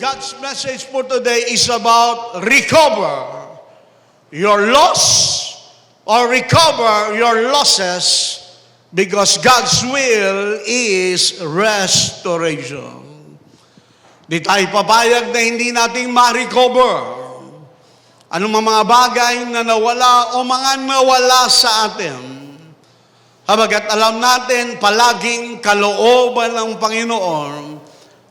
God's message for today is about recover your loss or recover your losses because God's will is restoration. Di tayo papayag na hindi natin ma-recover anong mga bagay na nawala o mga nawala sa atin. Habagat alam natin, palaging kalooban ng Panginoon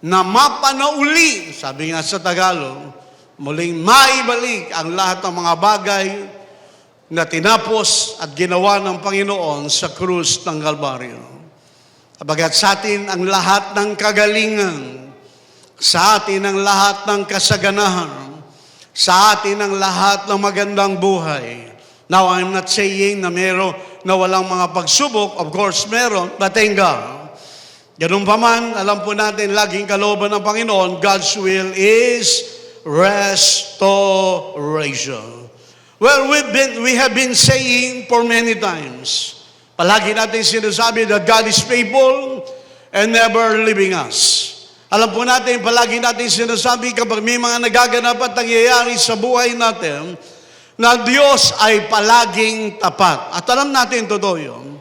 na mapanauli, sabi nga sa Tagalog, muling maibalik ang lahat ng mga bagay na tinapos at ginawa ng Panginoon sa krus ng Kalbaryo. Habagat sa atin ang lahat ng kagalingan, sa atin ang lahat ng kasaganahan, sa atin ang lahat ng magandang buhay. Now, I'm not saying na meron na walang mga pagsubok. Of course, meron. But thank God. Ganun pa man, alam po natin, laging kalooban ng Panginoon, God's will is restoration. Well, we have been saying for many times, palagi natin sinasabi that God is faithful and never leaving us. Alam po natin, palagi natin sinasabi kapag may mga nagaganap at nangyayari sa buhay natin, na Diyos ay palaging tapat. At alam natin, totoo yun.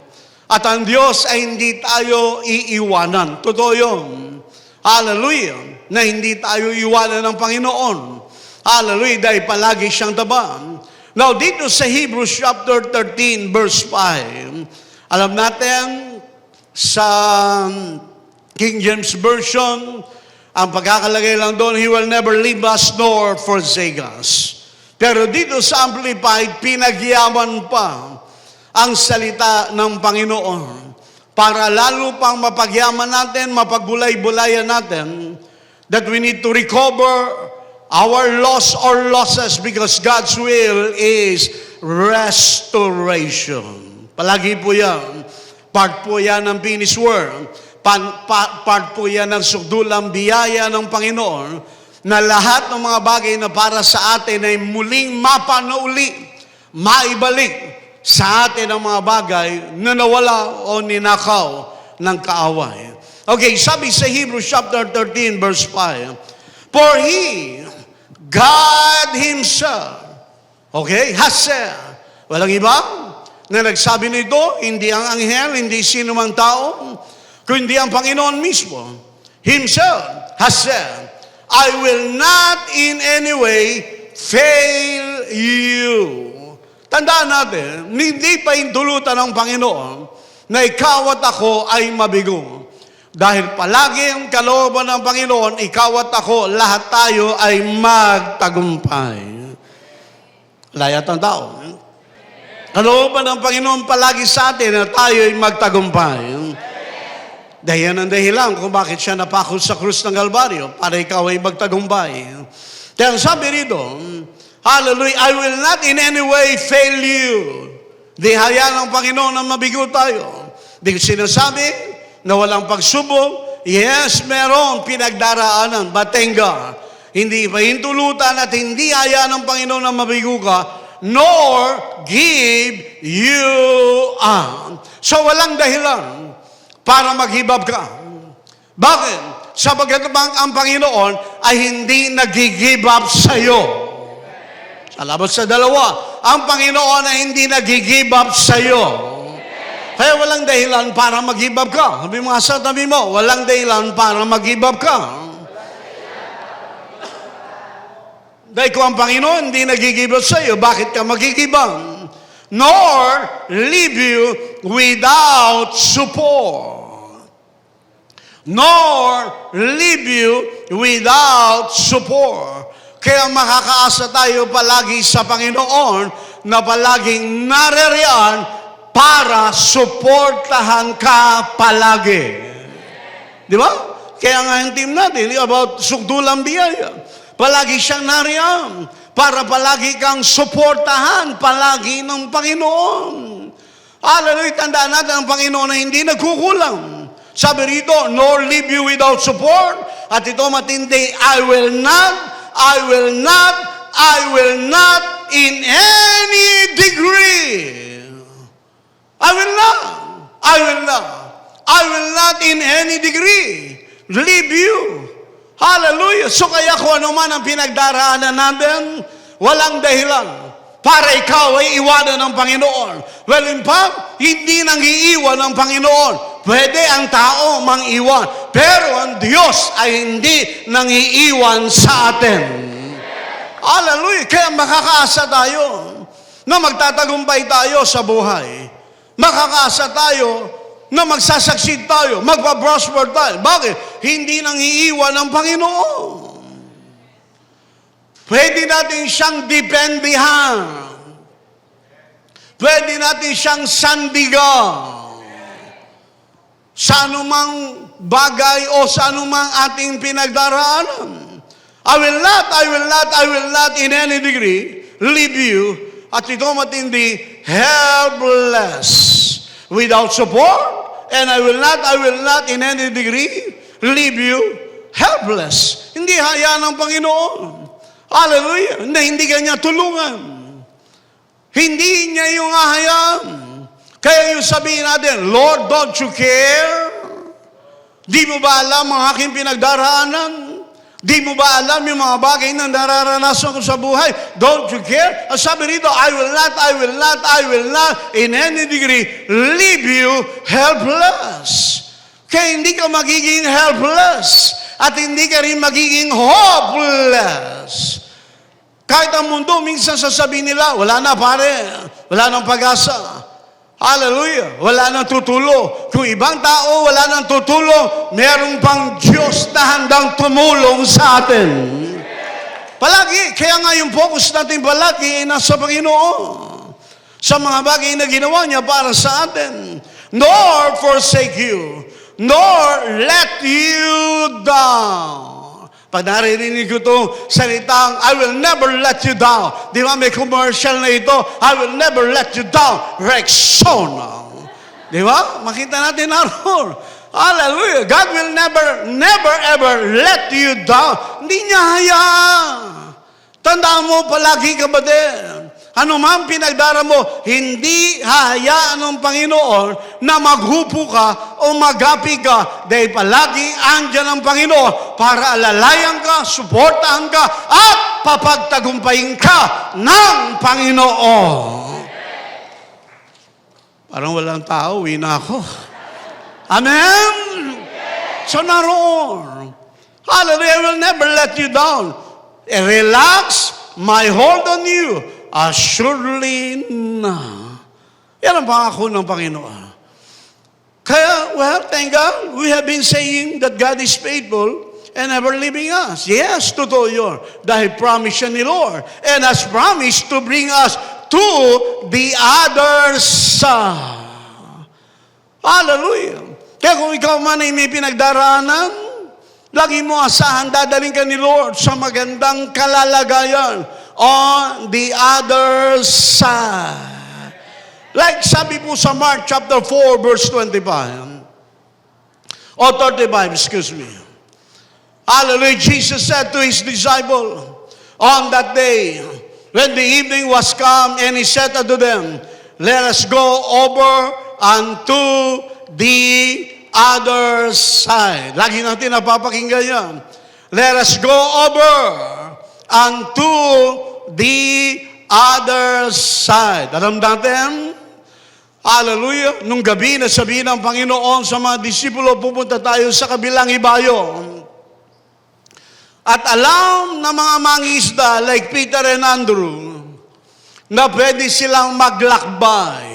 At ang Diyos ay hindi tayo iiwanan. Totoo yun. Hallelujah. Na hindi tayo iwanan ng Panginoon. Hallelujah. Dahil palagi siyang tapat. Now, dito sa Hebrews chapter 13, verse 5, alam natin, sa King James Version, ang pagkakalagay lang doon, He will never leave us nor forsake us. Pero dito sa Amplified, pinagyaman pa ang salita ng Panginoon para lalo pang mapagyaman natin, mapagbulay-bulayan natin that we need to recover our loss or losses because God's will is restoration. Palagi po yan. Part po yan ng finished work. Part po yan ng sukdulang biyaya ng Panginoon na lahat ng mga bagay na para sa atin ay muling mapanauli, maibalik sa atin ang mga bagay na nawala o ninakaw ng kaaway. Okay, sabi sa Hebrews chapter 13 verse 5, For He, God Himself, okay, has said, walang iba na nagsabi nito, hindi ang anghel, hindi sino mang tao, kundi ang Panginoon mismo, Himself has said, I will not in any way fail you. Tandaan natin, hindi pa hintulutan ng Panginoon na ikaw at ako ay mabigo. Dahil palagi ang kalooban ng Panginoon, ikaw at ako, lahat tayo ay magtagumpay. Layat ng tao. Kalooban ng Panginoon palagi sa atin na tayo ay magtagumpay. Dahil yan ang dahilan kung bakit siya napako sa krus ng Kalbaryo para ikaw ay magtagumpay. Kaya sabi rito, Hallelujah, I will not in any way fail you. Di hayaan ng Panginoon na mabigo tayo. Di sinasabi na walang pagsubok. Yes, meron pinagdaraanan. But thank God, hindi pa hintulutan at hindi hayaan ng Panginoon na mabigo ka, nor give you up. So walang dahilan para mag-give-up ka. Bakit? Sabagat ang Panginoon ay hindi nag-give up sa iyo. Salamat sa dalawa. Ang Panginoon ay hindi nag-give up sa iyo. Kaya walang dahilan para mag-give up ka. Sabi mo nga sa tabi mo, walang dahilan para mag-give up ka. Dahil kung ang Panginoon hindi nag-give up sa iyo, bakit ka mag-give up? Nor leave you without support. Nor leave you without support. Kaya makakaasa tayo palagi sa Panginoon na palaging naririyan para suportahan ka palagi. Di ba? Kaya nga yung team natin, about sukdulang biyaya. Palagi siyang nariyan para palagi kang suportahan palagi ng Panginoon. Hallelujah, tandaan natin ang Panginoon na hindi nagkukulang. Sabi rito, nor leave you without support. At ito matindi, I will not in any degree. I will not in any degree leave you Hallelujah! So kaya kung ano man ang pinagdaraanan natin, walang dahilan para ikaw ay iwanan ng Panginoon. Well, in fact, hindi nang iiwan ng Panginoon. Pwede ang tao mang-iwan. Pero ang Diyos ay hindi nang iiwan sa atin. Hallelujah! Kaya makakaasa tayo na magtatagumpay tayo sa buhay. Makakaasa tayo na magsasucceed tayo, magpa-prosper tayo. Bakit? Hindi nang iiwan ng Panginoon. Pwede natin siyang dependihan. Pwede natin siyang sandigan. Sa anumang bagay o sa anumang ating pinagdaraanan. I will not in any degree leave you at ito matindi helpless without support, and I will not in any degree leave you helpless. Hindi hayaan ng Panginoon. Hallelujah. Hindi ka niya tulungan. Hindi niya yung ahayaan. Kaya yung sabihin natin, Lord, don't you care? Di mo ba alam ang aking pinagdaraanan? Di mo ba alam yung mga bagay na nararanasan ko sa buhay? Don't you care? Ang sabi rito, I will not in any degree leave you helpless. Kaya hindi ka magiging helpless at hindi ka rin magiging hopeless. Kahit ang mundo, minsan sasabihin nila, wala na pare, wala nang pag-asa. Hallelujah, wala nang tutulo. Kung ibang tao, wala nang tutulo, merong pang Diyos na handang tumulong sa atin. Palagi, kaya nga yung focus natin palagi ay nasa Panginoon. Sa mga bagay na ginawa niya para sa atin. Nor forsake you, nor let you down. Pag naririnig ko itong salitang, I will never let you down. Di ba may commercial na ito? I will never let you down. Rexona. Di ba? Makita natin naroon. Hallelujah. God will never ever let you down. Hindi niya hayaan. Tandaan mo palagi, kapatid. Ano man pinagdara mo, hindi hahayaan ng Panginoon na maghupo ka o magapi ka dahil palagi andyan ang Panginoon para alalayan ka, suportahan ka, at papagtagumpayin ka ng Panginoon. Parang walang tao, uwi na ako. Amen? So naroon. Hallelujah, I will never let you down. Relax my hold on you. Assuredly na. Yan ang pangako ng Panginoon. Kaya, well, thank God, we have been saying that God is faithful and never leaving us. Yes, totoo yun. Dahil promise siya ni Lord. And has promised to bring us to the other side. Hallelujah. Kaya kung ikaw man ay may pinagdaraanan, lagi mo asahan, dadaling ka ni Lord sa magandang kalalagayan on the other side. Like sabi po sa Mark chapter 4 verse 25 or 35, excuse me. Hallelujah. Jesus said to his disciple on that day, when the evening was come, and he said unto them, let us go over unto the other side. Lagi natin napapakinggan yan. Let us go over unto the other side. Alam natin, hallelujah, nung gabi na sabihin ng Panginoon sa mga disipulo, pupunta tayo sa kabilang ibayo. At alam ng mga mangisda like Peter and Andrew na pwede silang maglakbay.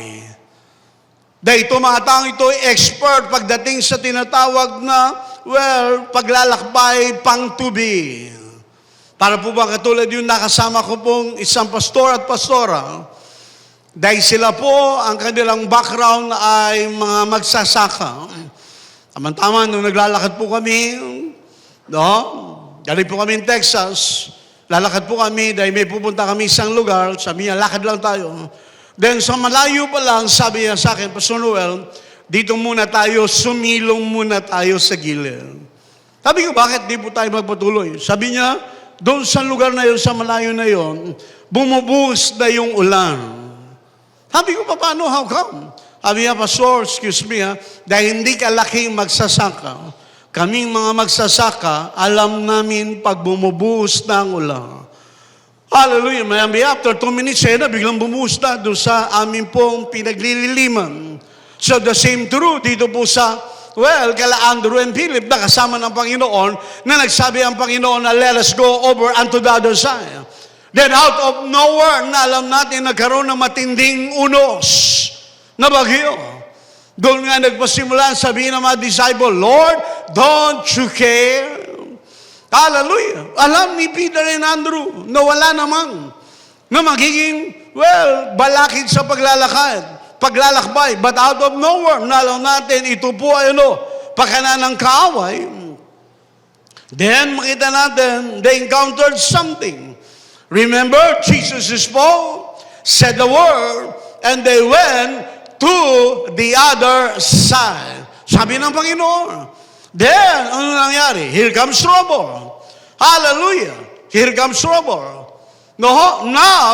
Dahil ito mga taong ito ay expert pagdating sa tinatawag na, well, paglalakbay pang tubig. Para po ba katulad yung nakasama ko pong isang pastor at pastora, dahil sila po, ang kanilang background ay mga magsasaka. Tama-tama, nung naglalakad po kami, galing po kami in Texas, lalakad po kami dahil may pupunta kami isang lugar, sabi niya, lakad lang tayo. Then sa malayo pa lang, sabi niya sa akin, Pastor Noel, dito muna tayo, sumilong muna tayo sa gilid. Sabi ko, bakit di po tayo magpatuloy? Sabi niya, doon sa lugar na yun, sa malayo na yun, bumubuhos na yung ulan. Sabi ko, paano? How come? Sabi niya, Pastor, excuse me dahil hindi ka laking magsasaka. Kaming mga magsasaka, alam namin pag bumubuhos ng ulan. Hallelujah. Maybe after 2 minutes, biglang bumuhos na doon sa amin pong pinaglililiman. So the same truth dito po sa, kala Andrew and Philip na kasama ng Panginoon, na nagsabi ang Panginoon na let us go over unto the other side. Then out of nowhere, na alam natin nagkaroon ng matinding unos na bagyo. Doon nga nagpasimula, sabihin ng mga disciple, Lord, don't you care? Hallelujah. Alam ni Peter and Andrew na wala namang na magiging, balakid sa paglalakbay. But out of nowhere, nalaw natin, ito po ay pagkana ng kaaway. Then, makita natin, they encountered something. Remember, Jesus spoke, said the word, and they went to the other side. Sabi ng Panginoon. Then, ano nangyari? Here comes trouble. Hallelujah. Here comes trouble. No, now,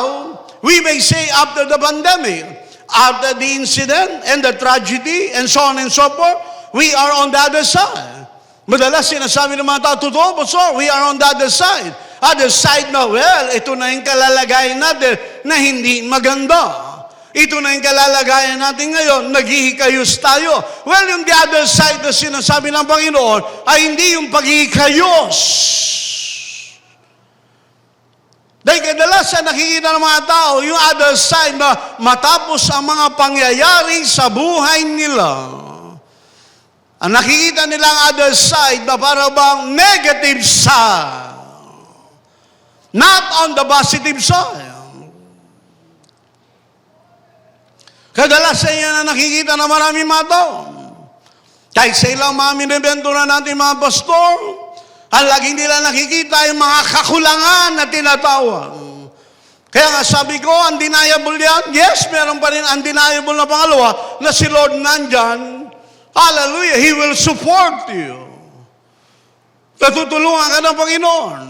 we may say after the pandemic, after the incident and the tragedy and so on and so forth, we are on the other side. Madalas sinasabi ng mga tao, totoo po, so we are on the other side. Other side na, ito na yung kalalagayan natin na hindi maganda. Ito na yung kalalagayan natin ngayon, naghihikayos tayo. Yung the other side na sinasabi ng Panginoon ay hindi yung paghihikayos. Dahil kadalasan nakikita ng mga tao, yung other side na matapos ang mga pangyayari sa buhay nila. Ang nakikita nila ang other side na para bang negative side. Not on the positive side. Kadalasan yan na nakikita na maraming mga tao. Kahit sa ilang mga minibento na natin mga pastor, ang laging nila nakikita yung mga kakulangan na tinatawag. Kaya nga sabi ko, undeniable yan. Yes, meron pa rin undeniable na pangalawa na si Lord nandyan. Hallelujah, He will support you. Natutulungan ka ng Panginoon.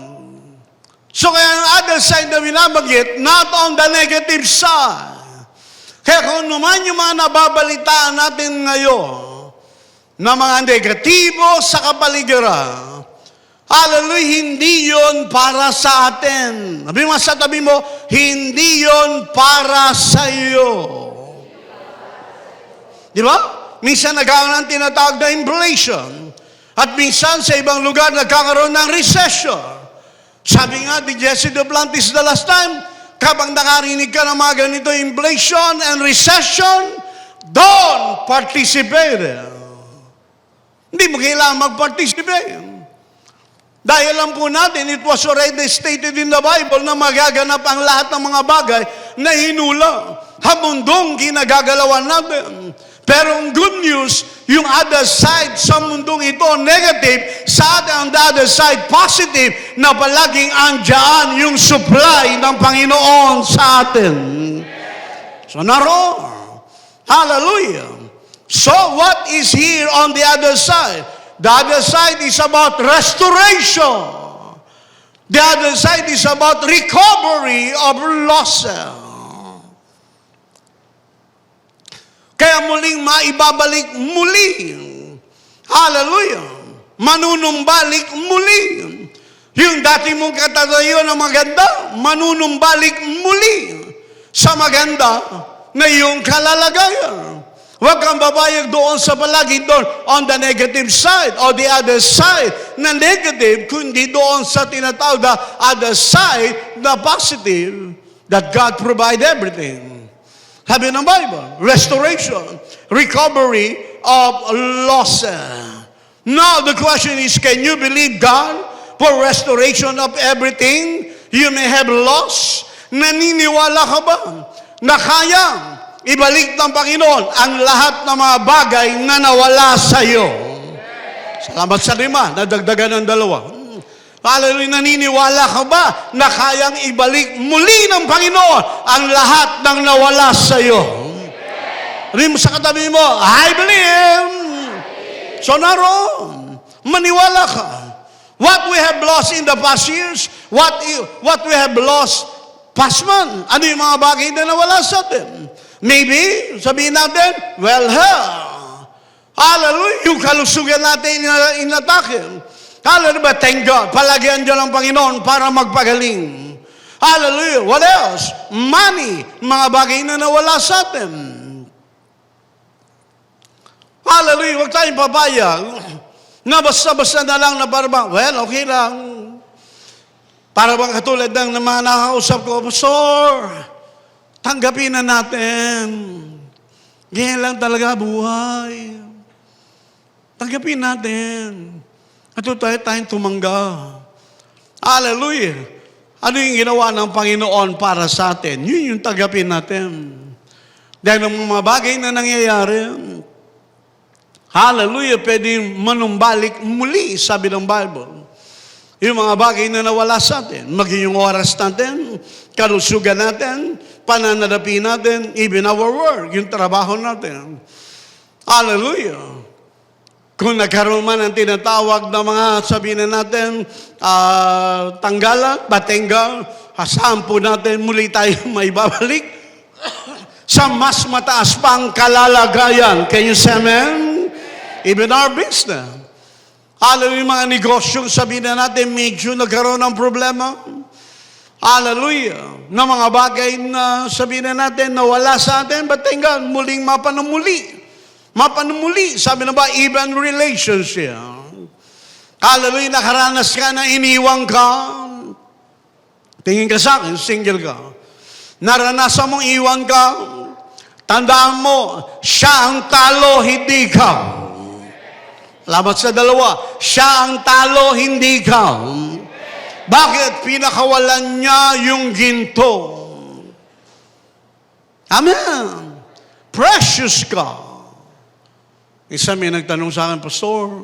So kaya yung other side na binabanggit, not on the negative side. Kaya kung naman yung mga nababalitaan natin ngayon na mga negatibo sa kapaligiran, hallelujah, hindi yon para sa atin. Sabi mo sa tabi mo, hindi yon para sa iyo. Di ba? Minsan nagkakaroon ng tinatawag na inflation. At minsan sa ibang lugar nagkakaroon ng recession. Sabi nga ni Jesse Duplantis the last time, kapag nakarinig ka ng mga ganito, inflation and recession, don't participate. Hindi mo kailangan mag-participate. Dahil alam po natin, it was already stated in the Bible na magaganap ang lahat ng mga bagay na hinula. Habundong ginagagalawan natin. Pero ang good news, yung other side sa mundong ito, negative, sa atin ang other side, positive, na palaging andyan yung supply ng Panginoon sa atin. So naroon. Hallelujah. So what is here on the other side? The other side is about restoration. The other side is about recovery of losses. Kaya muling maibabalik muli. Hallelujah. Manunumbalik muli. Yung dati mong katatayo na maganda, manunumbalik muli sa maganda na iyong kalalagayan. Huwag kang babayag doon sa palagi doon on the negative side or the other side na negative, kundi doon sa tinatawag na other side na positive that God provide everything. Sabi ng Bible, restoration, recovery of losses. Now the question is, can you believe God for restoration of everything you may have lost? Naniniwala ka ba na kayang ibalik ng Panginoon ang lahat ng mga bagay na nawala sa iyo? Salamat sa 5, nadagdagan ng 2. Hallelujah, naniniwala ka ba na kayang ibalik muli ng Panginoon ang lahat ng nawala sa iyo? Rin mo sa katabi mo, I believe. So naroon, maniwala ka. What we have lost in the past years, what we have lost past month, ano yung mga bagay na nawala sa atin? Maybe, sabihin natin, well, Hallelujah! Yung kalusugan natin inatake. Hallelujah! Thank God. Palagi andyan ang Panginoon para magpagaling. Hallelujah! What else? Money. Mga bagay na nawala sa atin. Hallelujah! Huwag tayong papayag na basta-basta na lang na parang, well, okay lang. Para bang katulad ng mga nakakausap ko, Pastor, tanggapin na natin. Ganyan lang talaga buhay. Tanggapin natin. At tayong tumanggap. Hallelujah! Ano yung ginawa ng Panginoon para sa atin? Yun yung tanggapin natin. Dahil ng mga bagay na nangyayari, hallelujah, pwedeng manumbalik muli, sabi ng Bible. Yung mga bagay na nawala sa atin, maging yung oras natin, kalusugan natin, pananalapi natin, even our work, yung trabaho natin. Hallelujah! Kung nagkaroon man ang tinatawag na mga, sabihin na natin, tanggalan, batengga, saan po natin muli tayo maibabalik sa mas mataas pang kalalagayan. Can you say amen? Even our business. Hallelujah, yung mga negosyong sabihin na natin, medyo nagkaroon ng problema. Hallelujah. Na mga bagay na sabihin na natin, nawala sa atin, batengga, muling mapanumuli. Mapanumuli, sabi na ba, even relationship. Hallelujah, nakaranas ka na iniwang ka. Tingin ka sa akin, single ka. Naranasan mong iwan ka. Tandaan mo, siya ang talo, hindi ka. Salamat sa dalawa. Siya ang talo, hindi ka. Bakit? Pinakawalan niya yung ginto. Amen. Precious ka. Isa may nagtanong sa akin, Pastor,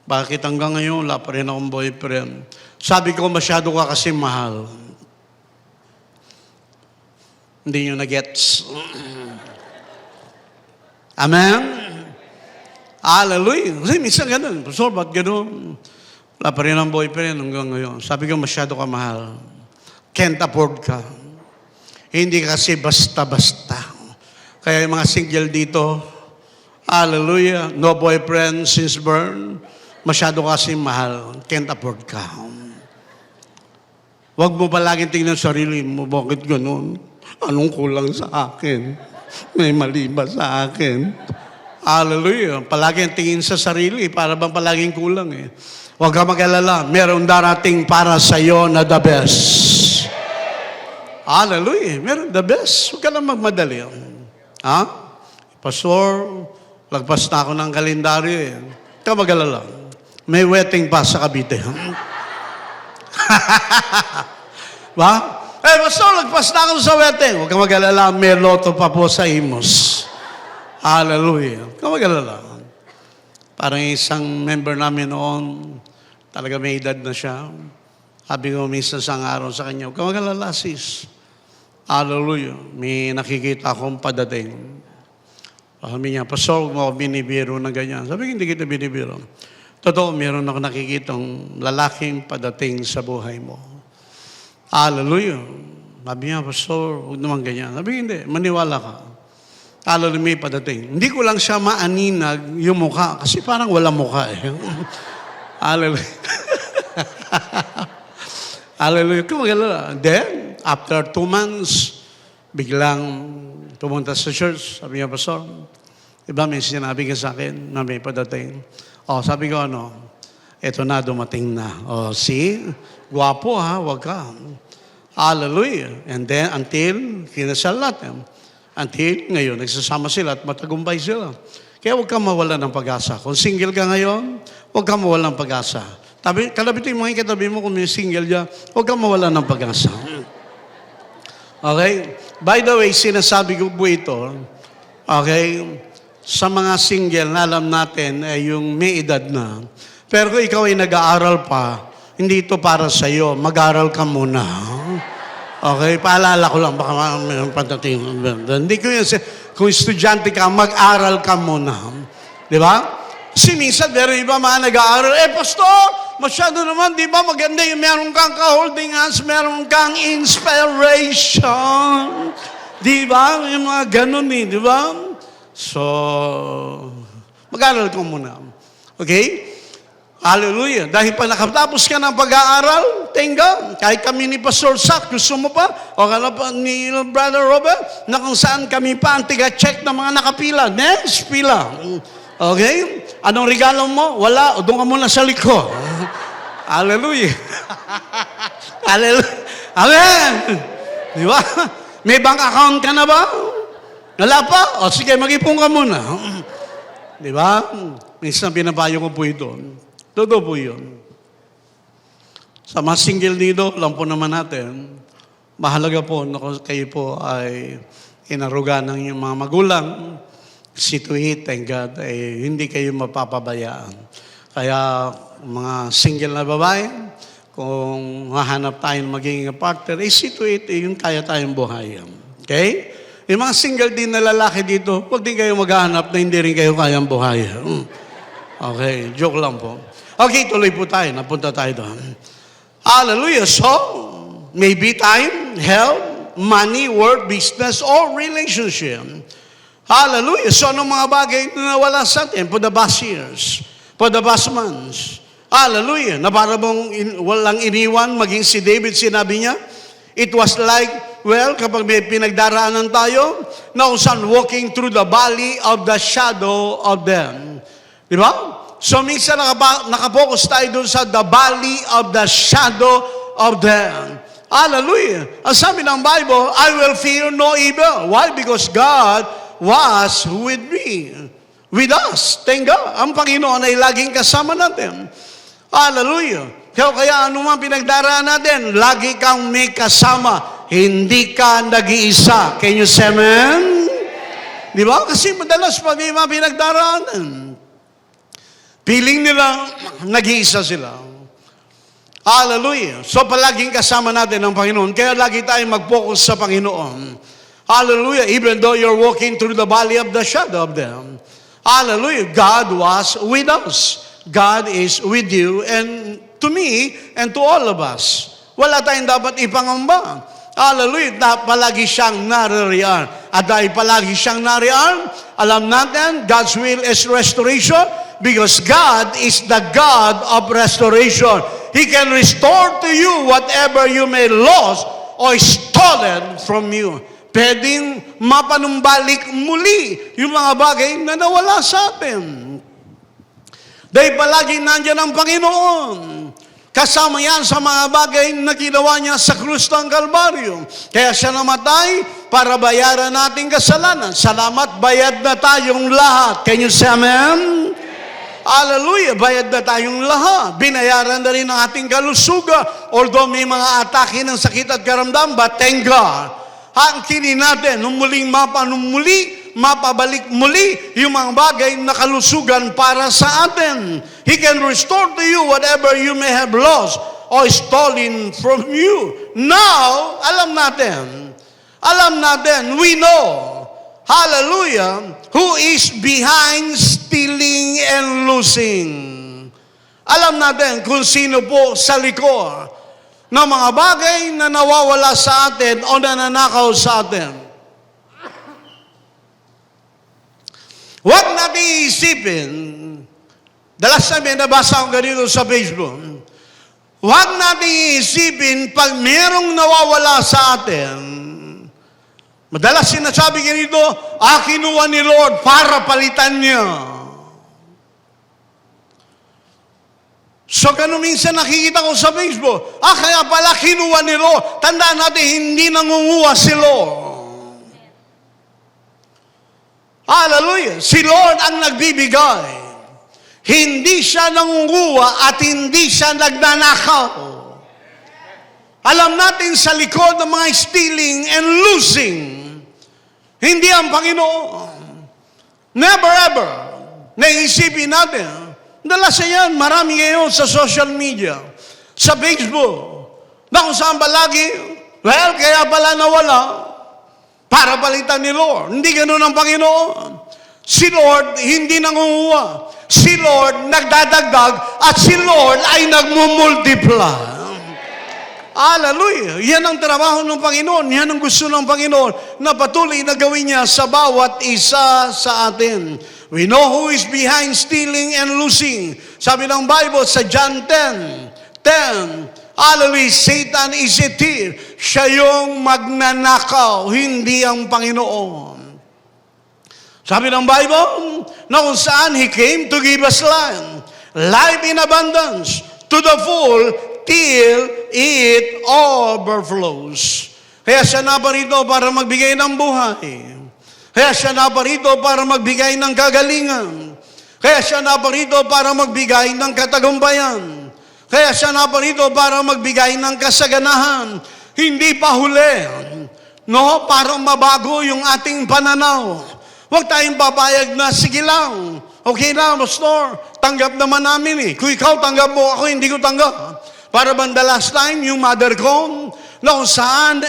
bakit hanggang ngayon wala pa rin akong boyfriend? Sabi ko, masyado ka kasi mahal. Hindi nyo na-gets. Amen? Hallelujah. Kasi minsan ganun, Pastor, ba't ganun? Wala pa rin ang boyfriend hanggang ngayon. Sabi ko, masyado ka mahal. Can't afford ka. Hindi kasi basta-basta. Kaya yung mga single dito, hallelujah, no boyfriend since birth, masyado kasi mahal, can't afford ka. Huwag mo palaging tingnan sarili mo, bakit ganun? Anong kulang sa akin? May mali ba sa akin? Hallelujah, palaging tingin sa sarili, para bang palaging kulang eh. Huwag ka mag-alala, meron darating para sa iyo na the best. Hallelujah, meron the best. Huwag ka lang magmadali. Ha? Pastor, lagpas na ako ng kalendaryo eh. Huwag ka mag-alala. May wedding pa sa Cavite. Ba? Eh, Pastor, lagpas na ako sa wedding. Huwag ka mag-alala. May loto pa po sa Imos. Hallelujah. Huwag ka mag-alala. Parang isang member namin noon, talaga may edad na siya. Sabi ko minsan sa araw sa kanya, huwag ka mag-alala, sis. Hallelujah. May nakikita akong padating. Sabi niya, Pastor, huwag mo ako binibiro na ganyan. Sabi ko, hindi kita binibiro. Totoo, meron ako nakikitang lalaking padating sa buhay mo. Hallelujah. Sabi niya, Pastor, huwag naman ganyan. Sabi ko, hindi, maniwala ka. Hallelujah, may padating. Hindi ko lang siya maaninag yung mukha, kasi parang wala mukha eh. Hallelujah. Hallelujah. Kumagala. Then, after 2 months, biglang pumunta sa church. Sabi niya, Pastor, iba may sinabi ka sa akin na may padating. Sabi ko, eto na, dumating na. See? Guwapo ha, wag ka. Hallelujah. And then, until kinasal natin. Until ngayon, nagsasama sila at matagumpay sila. Kaya huwag kang mawala ng pag-asa. Kung single ka ngayon, huwag kang mawala ng pag-asa. Kalabitin mo yung katabi mo kung may single dyan, huwag kang mawala ng pag-asa. Okay? By the way, sinasabi ko po ito, okay, sa mga single na alam natin ay yung may edad na. Pero kung ikaw ay nag-aaral pa, hindi ito para sa iyo. Mag-aaral ka muna. Okay? Paalala ko lang, baka may patating. Hindi ko yun. Kung estudyante ka, mag-aaral ka muna. Di ba? Kasi minsan, pero iba mga nag-aaral, Pastor, masyado naman, di ba, maganda yung meron kang ka-holding hands, meron kang inspiration. Di ba? Yung mga ganun di ba? So, Mag-aral ka muna. Okay? Hallelujah. Dahil pa nakatapos ka ng pag-aaral, thank God. Kahit kami ni Pastor Zach, gusto mo pa? O kala pa ni Brother Robert, na kung saan kami pa ang tiga-check ng mga nakapila. Next, pila. Okay? Anong regalo mo? Wala. O doon ka muna sa likod. Hallelujah. Hallelujah. Amen. Di ba? May bank account ka na ba? Wala pa? O sige, mag-ipon ka muna. Di ba? Minsan pinapayo ko po ito. Totoo po yun. Sa mga single dito, alam po naman natin, mahalaga po na kayo po ay inaruga ng inyong mga magulang, see to it, thank God, ay hindi kayo mapapabayaan. Kaya mga single na babae, kung hahanap tayo ng magiging partner, see to it, yung kaya tayong buhayan. Okay? Yung mga single din na lalaki dito, huwag din kayo maghahanap na hindi rin kayo kayang buhayan. Okay, joke lang po. Okay, tuloy po tayo. Napunta tayo doon. Hallelujah. So, maybe time, health, money, work, business, or relationship. Hallelujah. So, anong mga bagay na nawala sa atin for the past years, for the past months? Hallelujah. Na para bang walang iniwan, maging si David, sinabi niya, it was like, well, kapag may pinagdaraanan tayo, na kung saan walking through the valley of the shadow of them. Di ba? So, minsan nakapokus tayo dun sa the valley of the shadow of death. Hallelujah. Ang sabi ng Bible, I will fear no evil. Why? Because God was with me. With us. Thank God. Ang Panginoon ay laging kasama natin. Hallelujah. Kaya ano man pinagdaraan natin, lagi kang may kasama. Hindi ka nag-iisa. Can you say amen? Di ba? Kasi madalas pag may mga pinagdaraanan, feeling nila, nag-iisa sila. Hallelujah. So palaging kasama natin ang Panginoon. Kaya lagi tayong mag-focus sa Panginoon. Hallelujah. Even though you're walking through the valley of the shadow of them. Hallelujah. God was with us. God is with you and to me and to all of us. Wala tayong dapat ipangamba. Hallelujah. Palagi siyang naririyan. At dahil palagi siyang naririyan, alam natin, God's will is restoration. Because God is the God of restoration. He can restore to you whatever you may lost or stolen from you. Pwedeng mapanumbalik muli yung mga bagay na nawala sa atin. Dahil palagi nandiyan ang Panginoon. Kasama yan sa mga bagay na ginawa niya sa krus ng Kalbaryo. Kaya siya namatay para bayaran nating kasalanan. Salamat, bayad na tayong lahat. Can you say amen? Hallelujah, bayad na tayong lahat. Binayaran na rin ang ating kalusugan. Although may mga atake ng sakit at karamdam, but thank God. Hangkinin natin, nung mapabalik muli yung mga bagay na kalusugan para sa atin. He can restore to you whatever you may have lost or stolen from you. Now, alam natin, we know, hallelujah, who is behind stealing and losing. Alam natin kung sino po sa likod ng mga bagay na nawawala sa atin o nananakaw sa atin. Huwag natin iisipin, dalas namin nabasa ko ganito sa Facebook, huwag natin iisipin pag merong nawawala sa atin, madalas sinasabi ganito, kinuha ni Lord para palitan niya. So, ganun minsan nakikita ko sa Facebook, kaya pala kinuha ni Lord. Tandaan natin, hindi nangunguha si Lord. Hallelujah. Si Lord ang nagbibigay. Hindi siya nangunguha at hindi siya nagnanakaw. Alam natin sa likod ng mga stealing and losing, hindi ang Panginoon. Never ever. Naisipin natin, dalas yan, marami ngayon sa social media, sa Facebook, na kung saan ba lagi, well, kaya pala nawala, para palitan ni Lord. Hindi ganun ang Panginoon. Si Lord hindi nangunguha. Si Lord nagdadagdag at si Lord ay nagmumultiply. Hallelujah! Yan ang trabaho ng Panginoon. Yan ang gusto ng Panginoon na patuloy na gawin niya sa bawat isa sa atin. We know who is behind stealing and losing. Sabi ng Bible sa John 10, hallelujah, Satan is a thief. Siya yung magnanakaw, hindi ang Panginoon. Sabi ng Bible, na kung saan He came to give us life in abundance, to the full, till it overflows. Kaya siya naparito para magbigay ng buhay. Kaya siya naparito para magbigay ng kagalingan. Kaya siya naparito para magbigay ng katagumpayan. Kaya siya naparito para magbigay ng kasaganahan. Hindi pa huli. No, para mabago yung ating pananaw. Huwag tayong papayag na, sige lang. Okay na, Pastor. Tanggap naman namin eh. Kung ikaw tanggap mo, ako hindi ko tanggap. Para bang the last time, yung mother ko, na kung saan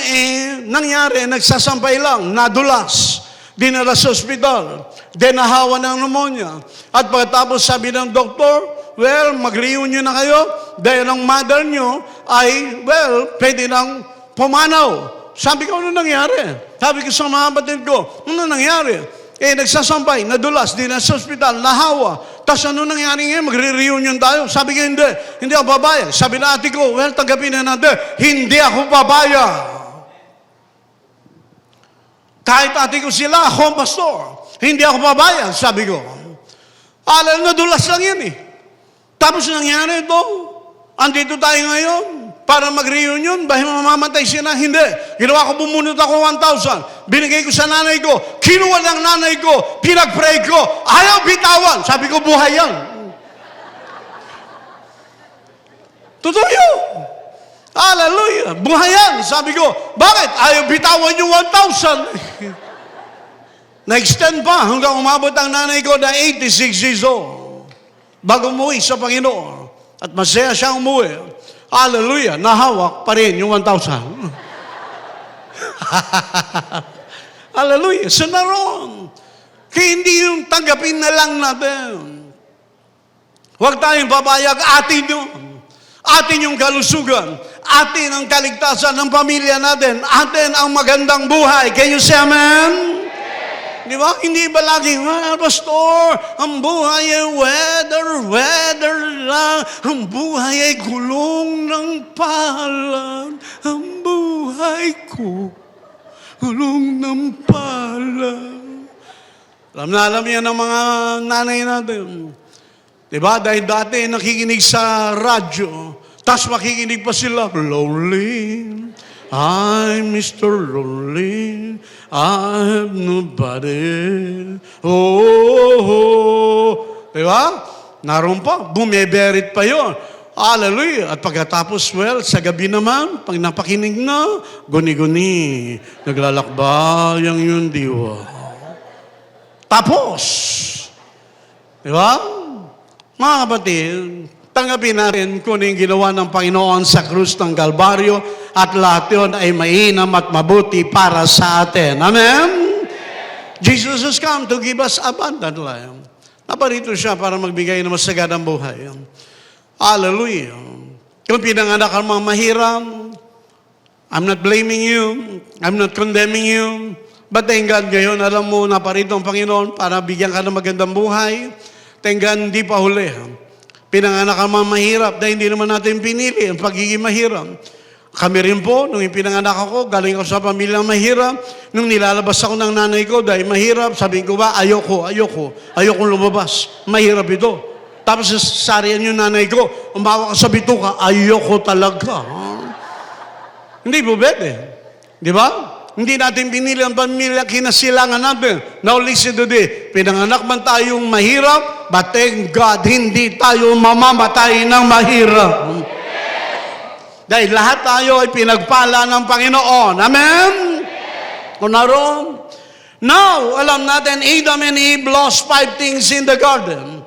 nangyari, nagsasampay lang, nadulas, dinala sa hospital, dinahawa ng pneumonia. At pagkatapos sabi ng doktor, well, mag-reunion na kayo, dahil ang mother nyo ay, well, pwede nang pumanaw. Sabi ko, ano nangyari? Sabi ko sa mga batid ko, ano nangyari? Nagsasampay, nadulas, dinala sa hospital, nahawa. Tapos ano nangyari ngayon? Magre-reunion tayo. Sabi ko, hindi ako papayag. Sabi na ate ko, well, tanggapin na natin, hindi ako papayag. Kahit ate ko sila, ako ang pastor, hindi ako papayag, sabi ko. Alam, nadulas lang yan eh. Tapos nangyari ito, andito tayo ngayon, para mag-reunion, bahil mamamatay sila, hindi. Ginawa ko, bumunot ako 1,000. Binigay ko sa nanay ko, kinuha ng nanay ko, pinag-pray ko, ayaw bitawan. Sabi ko, buhay yan. Totoo yun. Hallelujah. Buhay yan. Sabi ko, bakit? Ayaw bitawan yung 1,000. Na-extend pa hanggang umabot ang nanay ko na 86 years old. Bago umuwi sa Panginoon. At masaya siya umuwi. Hallelujah. Nahawak pa rin yung 1,000. Hallelujah. So naroon. Kaya hindi yung tanggapin na lang natin. Huwag tayong papayag, atin yun. Atin yung kalusugan. Atin ang kaligtasan ng pamilya natin. Atin ang magandang buhay. Can you say amen? Di ba? Hindi ba laging, Pastor, ang buhay ay weather lang. Ang buhay ay gulong ng palad. Ang buhay ko, gulong ng palad. Alam yan ng mga nanay natin. Di ba? Dahil dati nakikinig sa radyo, tapos makikinig pa sila, lonely. I'm Mr. Lonely, I have nobody. Diba? Naroon pa, bumeberit pa yon. Hallelujah. At pagkatapos, well, sa gabi naman, pag napakinig na, guni-guni, naglalakbay ang iyong diwa. Tapos, diba? Mga kapatid, tanggapin natin kung ano yung ginawa ng Panginoon sa krus ng Kalbaryo at lahat yun ay mainam at mabuti para sa atin. Amen? Jesus has come to give us abundant life. Naparito siya para magbigay ng masaganang buhay. Hallelujah. Kung pinanganak ka mga mahirap, I'm not blaming you, I'm not condemning you, but thank God ngayon, alam mo, naparito ang Panginoon para bigyan ka ng magandang buhay. Thank God, hindi pa huli. Pinanganak ka mga mahirap dahil hindi naman natin pinili ang pagiging mahirap. Kami rin po, nung pinanganak ako, galing ako sa pamilyang mahirap. Nung nilalabas ako ng nanay ko dahil mahirap, sabihin ko ba, ayoko lumabas. Mahirap ito. Tapos sasarian yung nanay ko, umawa ka sa bituka, ayoko talaga. Hindi po pwede. Di ba? Hindi natin pinili ang pamilya, kinasilangan natin. Now listen to this. Pinanganak man tayong mahirap, but thank God, hindi tayo mamamatay ng mahirap. Dahil lahat tayo ay pinagpala ng Panginoon. Amen? Kung naroon. Now, alam natin, Adam and Eve lost 5 things in the garden.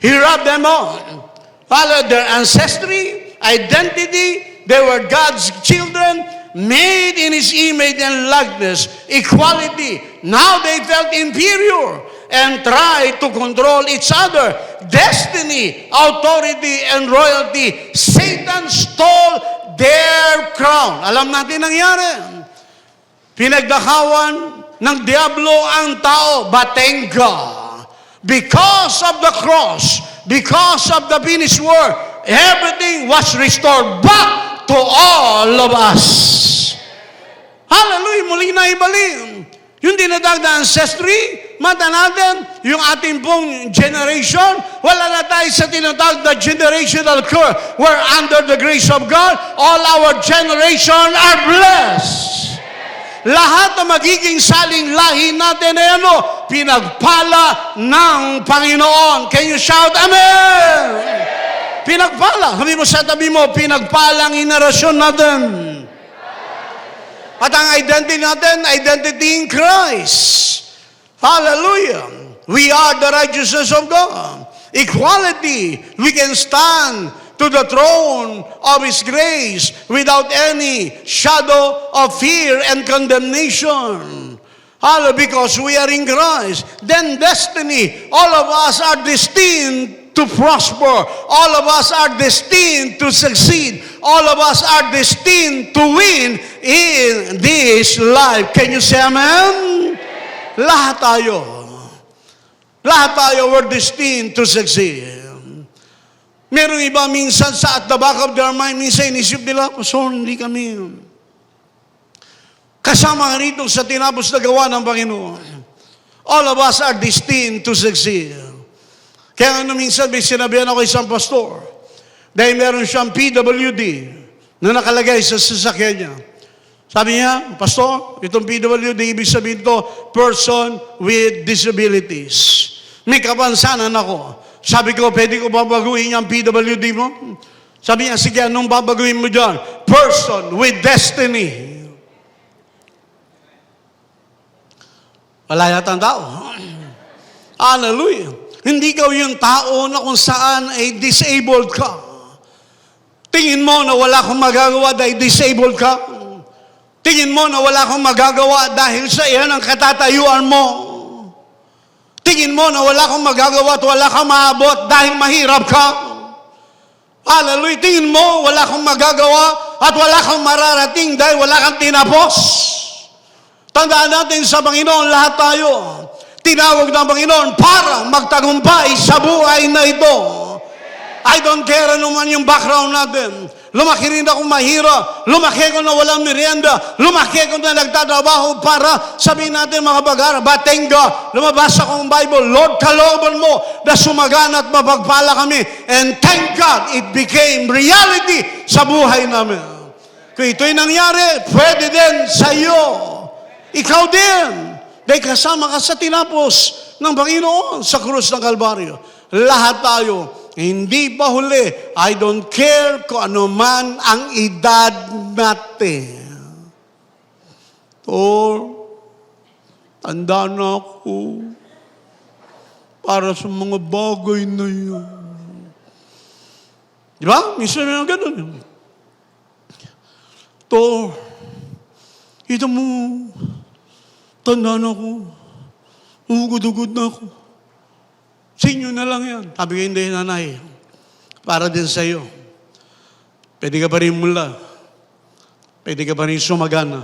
He rubbed them on. Followed their ancestry, identity, they were God's children, made in His image and likeness, equality. Now they felt inferior and tried to control each other. Destiny, authority, and royalty. Satan stole their crown. Alam natin nangyari. Pinagdakawan ng diablo ang tao, batenga. Because of the cross, because of the finished work, everything was restored back to all of us. Hallelujah! Muli na ibalik. Yung dinadagdag na ancestry, mata natin, yung ating pong generation, wala na tayo sa tinatawag na generational curse. We're under the grace of God. All our generation are blessed. Lahat na magiging saling lahi natin ay pinagpala ng Panginoon. Can you shout, Amen? Pinagpala. Sabi mo sa tabi mo, pinagpala ang henerasyon natin. At ang identity natin, identity in Christ. Hallelujah. We are the righteousness of God. Equality. We can stand to the throne of His grace without any shadow of fear and condemnation. Hallelujah. Because we are in Christ. Then destiny. All of us are destined to prosper. All of us are destined to succeed. All of us are destined to win in this life. Can you say amen? Lahat tayo. Lahat tayo were destined to succeed. Merong iba minsan sa at the back of their mind, minsan inisip nila, Pastor, hindi kami kasama rito sa tinapos na gawa ng Panginoon. All of us are destined to succeed. Kaya minsan may sinabihan ako isang pastor, dahil meron siyang PWD na nakalagay sa sasakyan niya. Sabi niya, Pastor, itong PWD, ibig sabihin to, person with disabilities. May kapansanan ako. Sabi ko, pwede ko babaguhin yung PWD mo? Sabi niya, sige, anong babaguhin mo dyan? Person with destiny. Wala yata ang tao. Hallelujah. Hindi ka yung tao na kung saan ay disabled ka. Tingin mo na wala kang magagawa dahil disabled ka. Tingin mo na wala kang magagawa dahil sa iyan ang katatayuan mo. Tingin mo na wala kang magagawa at wala kang maabot dahil mahirap ka. Hallelujah. Tingin mo wala kang magagawa at wala kang mararating dahil wala kang tinapos. Tandaan natin sa Panginoon, lahat tayo tinawag ng Panginoon para magtagumpay sa buhay na ito. I don't care ano man yung background natin. Lumaki rin ako mahirap. Lumaki ko na walang merienda. Lumaki ko na nagtatrabaho para sabihin natin mga bagara, batenga. Lumabas ako ng Bible. Lord, kalooban mo na sumagana at mapagpala kami. And thank God, it became reality sa buhay namin. Kung ito'y nangyari, pwede din sa iyo. Ikaw din. Dahil kasama ka sa tinapos ng Panginoon sa krus ng Kalbaryo. Lahat tayo. Hindi pa huli. I don't care kung ano man ang edad natin. Tanda na ako para sa mga bagay na yan. Di ba? Minsan may ganun. Ito mo, tanda na ako. Ugod-ugod na ako. Sa inyo na lang yan. Sabi ko, hindi, nanay. Para din sa iyo. Pwede ka pa rin mula. Pwede ka pa rin sumagana.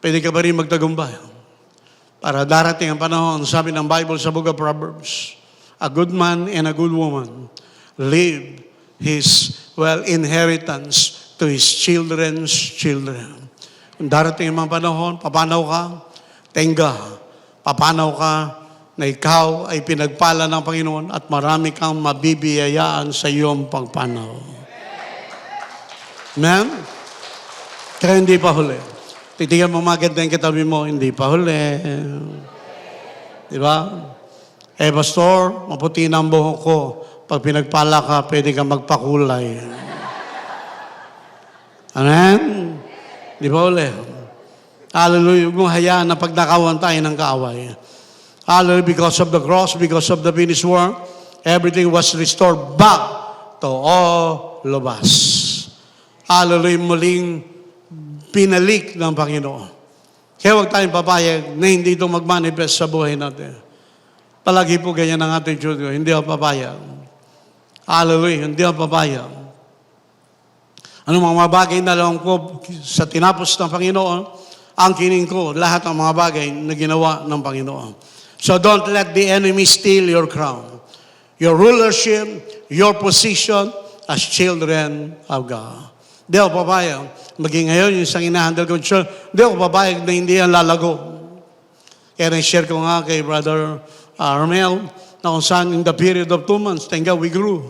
Pwede ka pa rin magtagumpay. Para darating ang panahon, sabi ng Bible sa Book of Proverbs, a good man and a good woman leave his, inheritance to his children's children. Kung darating ang mga panahon, papanaw ka, tenga, papanaw ka, na ikaw ay pinagpala ng Panginoon at marami kang mabibiyayaan sa iyong pagpanaw. Amen? Kaya hindi pa huli. Titigan mo maganda yung katabi mo, hindi pa huli. Di ba? Pastor, maputi na ang buhok ko. Pag pinagpala ka, pwede kang magpakulay. Amen? Di ba huli? Hallelujah. Huwag mong hayaan na pagnakawan tayo ng kaaway. Hallelujah, because of the cross, because of the finished work, everything was restored back to all of us. Hallelujah, muling pinalik ng Panginoon. Kaya huwag tayong papayag na hindi ito mag-manifest sa buhay natin. Palagi po ganyan ang attitude ko, hindi ako papayag. Hallelujah, hindi ako papayag. Ano mga bagay na alam ko sa tinapos ng Panginoon, ang kining ko lahat ng mga bagay na ginawa ng Panginoon. So don't let the enemy steal your crown, your rulership, your position as children of God. Di ako papayag. Maging ngayon, yung isang inahandle ko, di ako papayag na hindi yan lalago. Kaya na-share ko nga kay Brother Armel na kung saan in the period of 2 months, thank God, we grew.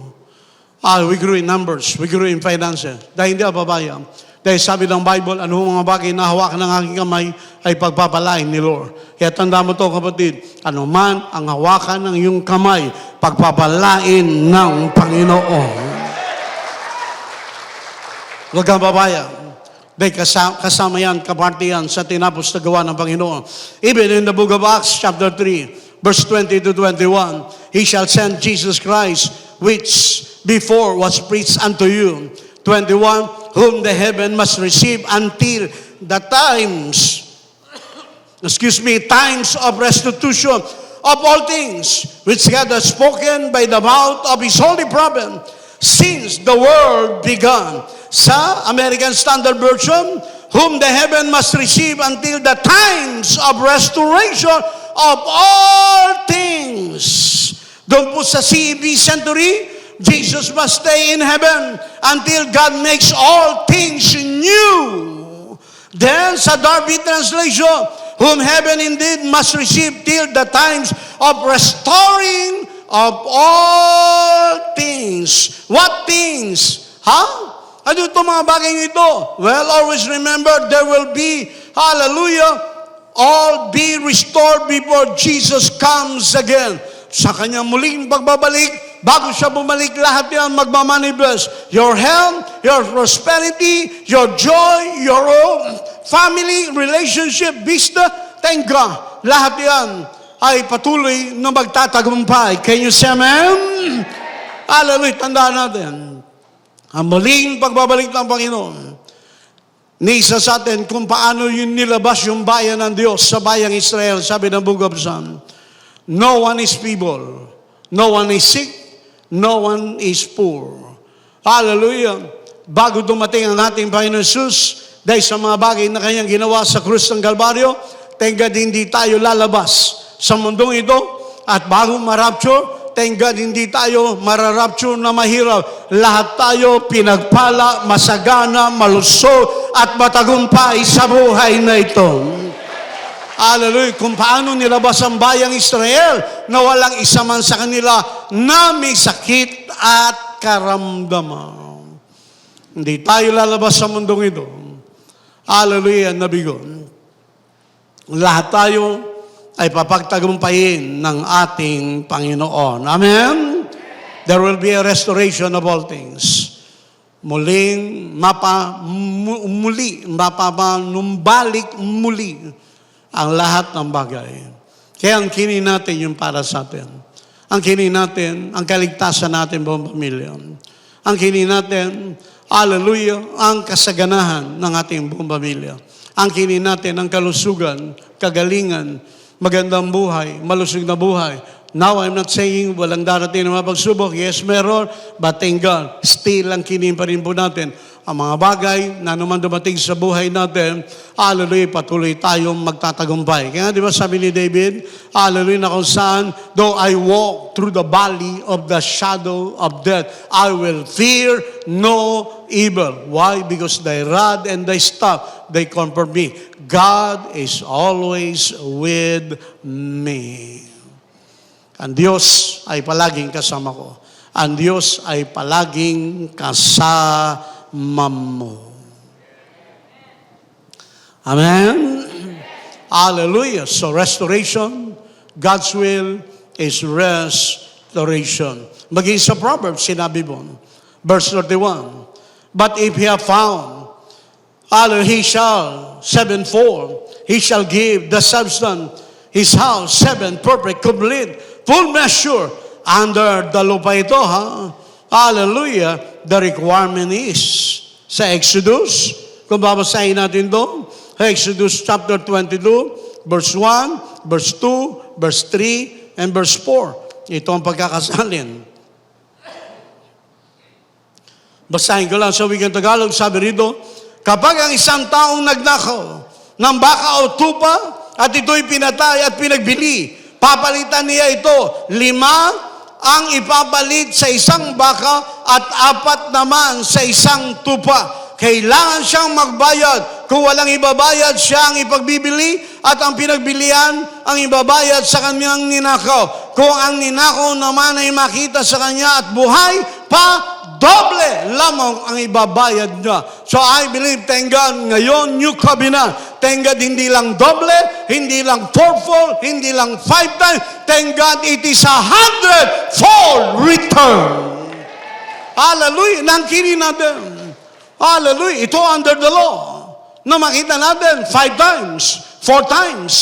We grew in numbers, we grew in finances. Dahil hindi ako papayag. Dahil sabi ng Bible, ano mga bagay na hawakan ng aking kamay ay pagpapalain ni Lord. Kaya tanda mo to kapatid, ano man ang hawakan ng iyong kamay, pagpapalain ng Panginoon. Huwag kang papayag. Dahil kasama yan, kaparte yan sa tinapos na gawa ng Panginoon. Even in the book of Acts, chapter 3, verse 20 to 21, He shall send Jesus Christ, which before was preached unto you. 21, whom the heaven must receive until the times of restitution of all things, which God has spoken by the mouth of His holy prophet, since the world began. Sa American Standard Version, whom the heaven must receive until the times of restoration of all things. Doon po sa CEV Century, Jesus must stay in heaven until God makes all things new. Then sa Darby Translation, whom heaven indeed must receive till the times of restoring of all things. What things? Ano itong mga bagay ito? Well, always remember, there will be, hallelujah, all be restored before Jesus comes again. Sa kanyang muling pagbabalik, bago siya bumalik, lahat yan magmamanifest. Your health, your prosperity, your joy, your family, relationship, business, thank God. Lahat yan ay patuloy na magtatagumpay. Can you say amen? Hallelujah. Tandaan natin, ang muling pagbabalik ng Panginoon, ni isa sa atin kung paano yun nilabas yung bayan ng Diyos sa bayang Israel, sabi ng Book of Psalms, no one is feeble, no one is sick, no one is poor. Hallelujah. Bago dumating ang ating Panginoon Jesus, dahil sa mga bagay na kanyang ginawa sa krus ng Kalbaryo, thank God hindi tayo lalabas sa mundong ito, at bago ma-rapture, thank God hindi tayo mararapture na mahirap. Lahat tayo pinagpala, masagana, malusog, at matagumpay sa buhay na ito. Hallelujah. Kung paano nilabas ang bayang Israel na walang isa man sa kanila na may sakit at karamdaman. Hindi tayo lalabas sa mundong ito. Hallelujah, nabigo. Lahat tayo ay papagtagumpayin ng ating Panginoon. Amen? There will be a restoration of all things. Muling mapapanumbalik muli ang lahat ng bagay. Kaya ang kinin natin yung para sa atin. Ang kinin natin, ang kaligtasan natin buong pamilya. Ang kinin natin, hallelujah, ang kasaganahan ng ating buong pamilya. Ang kinin natin, ang kalusugan, kagalingan, magandang buhay, malusog na buhay. Now, I'm not saying walang darating na mga pagsubok. Yes, meron. But thank God, still ang kinin pa rin po natin ang mga bagay na naman dumating sa buhay natin. Hallelujah, patuloy tayong magtatagumpay. Kaya di ba sabi ni David, hallelujah, na kung saan, though I walk through the valley of the shadow of death, I will fear no evil. Why? Because thy rod and thy staff, they comfort me. God is always with me. Ang Diyos ay palaging kasama ko. Ang Diyos ay palaging kasama mo. Amen? Hallelujah. So restoration, God's will is restoration. Maging sa Proverbs, sinabi mo, verse 31, but if he have found, he shall, 7-4, he shall give the substance, his house, 7, perfect, complete, full measure, under the lupa ito, hallelujah, the requirement is, sa Exodus, kung babasahin natin doon, Exodus chapter 22, verse 1, verse 2, verse 3, and verse 4. Ito ang pagkakasalin. Basahin ko lang sa wikang Tagalog, sabi rito, kapag ang isang taong nagnakaw ng baka o tupa at ito'y pinatay at pinagbili, papalitan niya ito. 5 ang ipapalit sa isang baka at 4 naman sa isang tupa. Kailangan siyang magbayad. Kung walang ibabayad, siya ang ipagbibili at ang pinagbilian ang ibabayad sa kanyang ninakaw. Kung ang ninakaw naman ay makita sa kanya at buhay pa, doble lamang ang ibabayad niya. So I believe, thank God, ngayon, New Covenant, thank God, hindi lang doble, hindi lang 4-fold, hindi lang 5 times, thank God, it is 100-fold return. Hallelujah. Nangkinin natin. Hallelujah. Ito under the law. Na makita natin 5 times, 4 times.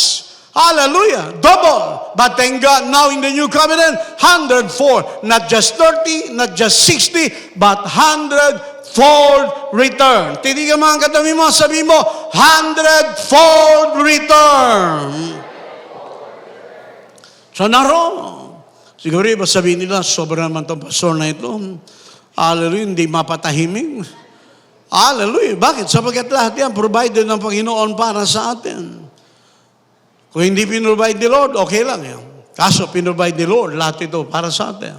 Hallelujah. Double. But thank God, now in the new covenant, 104. Not just 30, not just 60, but 100-fold return. Titigan mo ang katabi mo, sabi mo, 100-fold return. So naroon. Siguro iba sabihin nila, sobrang naman itong pastor na ito. Hallelujah, hindi mapatahimik. Hallelujah. Bakit? Sapagkat lahat yan provided ng Panginoon para sa atin. Kung hindi pinrovide ni Lord, okay lang yan. Kaso pinrovide ni Lord, lahat ito para sa atin.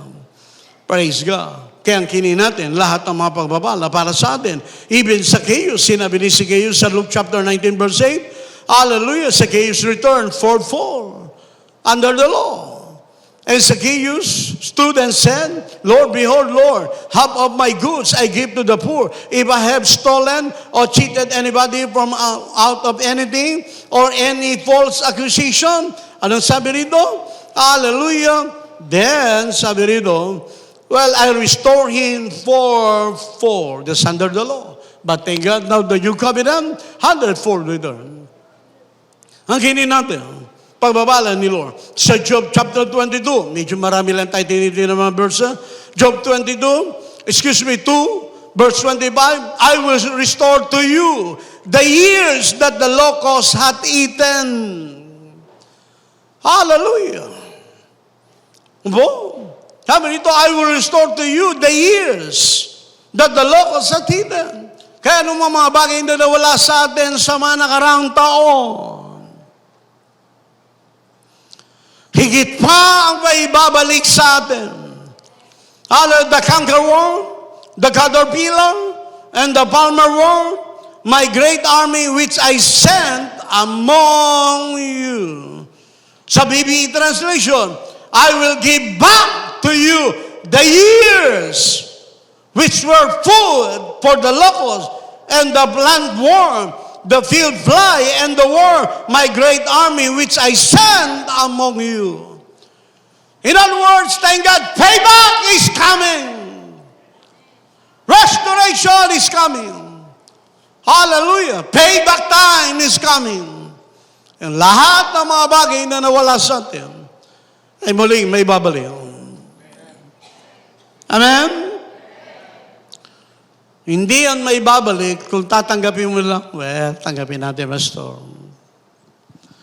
Praise God. Kaya ang kinin natin, lahat ng mga pagbabala para sa atin. Even Zacchaeus, sinabi ni Zacchaeus sa Luke chapter 19 verse 8, hallelujah, Zacchaeus returned 4-4 under the law. And Zacchaeus stood and said, Lord, behold, Lord, half of my goods I give to the poor. If I have stolen or cheated anybody from out of anything or any false accusation, anong sabi rito? Hallelujah. Then, sabi rito, well, I restore him 4-4. That's under the law. But thank God, now the new covenant, 100-fold return. Ang kinin natin, pagbabala ni Lord. Sa Job chapter 22, medyo marami lang tayo tinitin ng mga verse. Job 2, verse 25, I will restore to you the years that the locust hath eaten. Hallelujah. Sabi nito, I will restore to you the years that the locust hath eaten. Kaya anong mga bagay na nawala sa atin sa mga nakaraang taon, higit pa ang maibabalik sa atin. The cankerworm, the caterpillar, and the palmer worm, my great army which I sent among you. Sa BBE translation, I will give back to you the years which were food for the locust and the plant worm, the field fly and the worm, my great army which I send among you. In other words, thank God, payback is coming. Restoration is coming. Hallelujah. Payback time is coming. And lahat ng mga bagay na nawala sa atin ay muling may babalik. Amen? Hindi yan may babalik kung tatanggapin mo lang. Well, tanggapin natin, Pastor.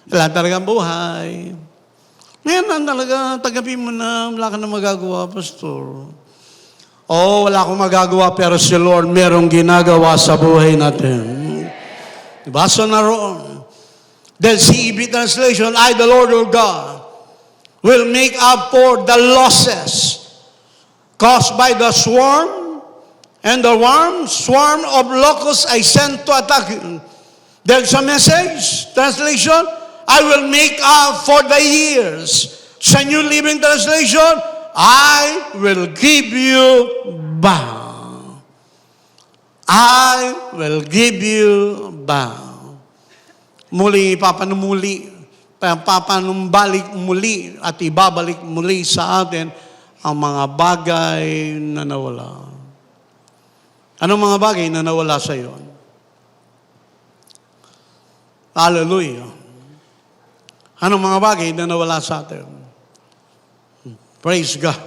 Wala talagang buhay. Ngayon talaga, tanggapin mo na, wala ka na magagawa, Pastor. Oh, wala akong magagawa, pero si Lord merong ginagawa sa buhay natin. Basa na roon. Then CEB translation, I, the Lord your God, will make up for the losses caused by the swarm and the swarm of locusts I sent to attack you. There's a message, translation, I will make up for the years. Sa New Living Translation, I will give you back. I will give you back. Muli, papanumbalik muli at ibabalik muli sa atin ang mga bagay na nawala. Anong mga bagay na nawala sa iyo? Hallelujah. Anong mga bagay na nawala sa atin? Praise God.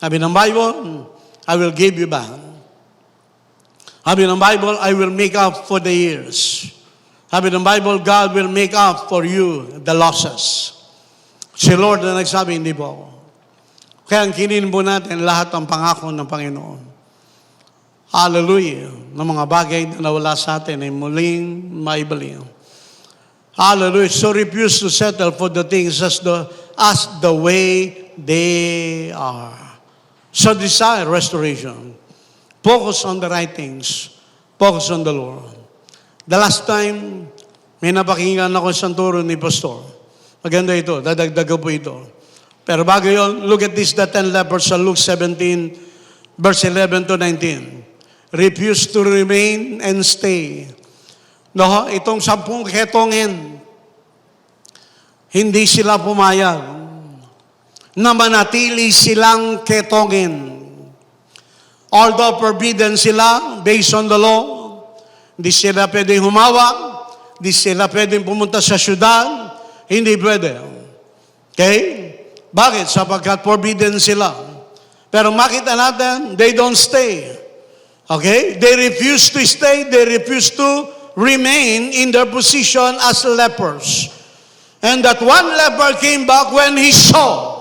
Sabi ng Bible, I will give you back. Sabi ng Bible, I will make up for the years. Sabi ng Bible, God will make up for you the losses. Si Lord na nagsabi, hindi po ako. Kaya kinin po natin lahat ng pangako ng Panginoon. Hallelujah. Ng mga bagay na nawala sa atin ay muling maibalik. Hallelujah. So refuse to settle for the things as the way they are. So desire restoration. Focus on the right things. Focus on the Lord. The last time, may napakinggan ako isang turo ni Pastor. Maganda ito. Dadagdagan po ito. Pero bago yun, look at this, the 10 lepers sa Luke 17, verse 11 to 19. Refuse to remain and stay. No, itong 10 ketongin, hindi sila pumayag na manatili silang ketongin. Although forbidden sila based on the law, hindi sila pwedeng humawak, hindi sila pwedeng pumunta sa syudad, hindi pwede. Okay? Bakit? Sapagkat forbidden sila. Pero makita natin, they don't stay. Okay? They refuse to stay, they refuse to remain in their position as lepers. And that one leper came back when he saw.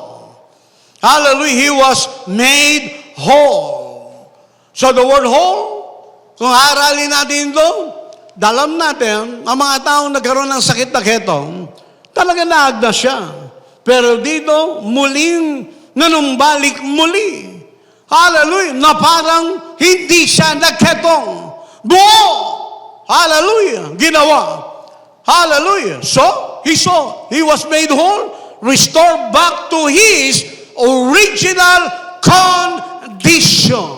Hallelujah, he was made whole. So the word whole, kung aralin natin ito, dalam natin, ang mga taong nagkaroon ng sakit na ketong, talaga naagda siya. Pero dito, muling nanumbalik muli. Hallelujah, na parang hindi siya nagketong. Buo! Hallelujah, ginawa. Hallelujah. So, he saw, he was made whole, restored back to his original condition.